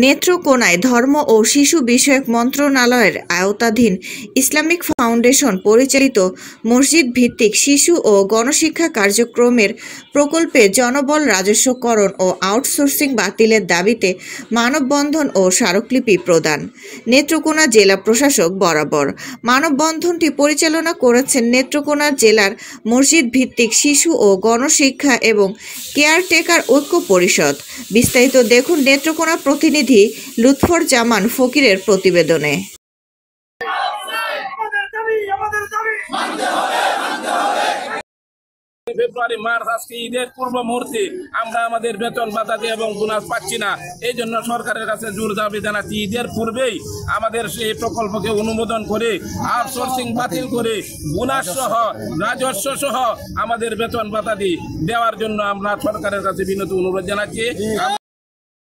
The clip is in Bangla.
নেত্রকোনায় ধর্ম ও শিশু বিষয়ক মন্ত্রণালয়ের আওতাধীন ইসলামিক ফাউন্ডেশন পরিচালিত মসজিদ ভিত্তিক শিশু ও গণশিক্ষা কার্যক্রমের প্রকল্পে জনবল রাজস্বকরণ ও আউটসোর্সিং বাতিলের দাবিতে মানববন্ধন ও স্মারকলিপি প্রদান। নেত্রকোনা জেলা প্রশাসক বরাবর মানববন্ধনটি পরিচালনা করেছেন নেত্রকোনা জেলার মসজিদ ভিত্তিক শিশু ও গণশিক্ষা এবং কেয়ারটেকার ঐক্য পরিষদ। বিস্তারিত দেখুন নেত্রকোনা প্রতিনিধি লুৎফর জামান ফকিরের প্রতিবেদনে। ফেব্রুয়ারি মার্চ আজকে ঈদের পূর্ব মুহূর্তে আমরা আমাদের বেতন ভাতা এবং বোনাস পাচ্ছি না। এই জন্য সরকারের কাছে জোর দাবি জানাচ্ছি, ঈদের পূর্বেই আমাদের সেই প্রকল্পকে অনুমোদন করে আউটসোর্সিং বাতিল করে বোনাস সহ রাজস্ব সহ আমাদের বেতন ভাতা দেওয়ার জন্য আমরা সরকারের কাছে বিনীত অনুরোধ জানাচ্ছি।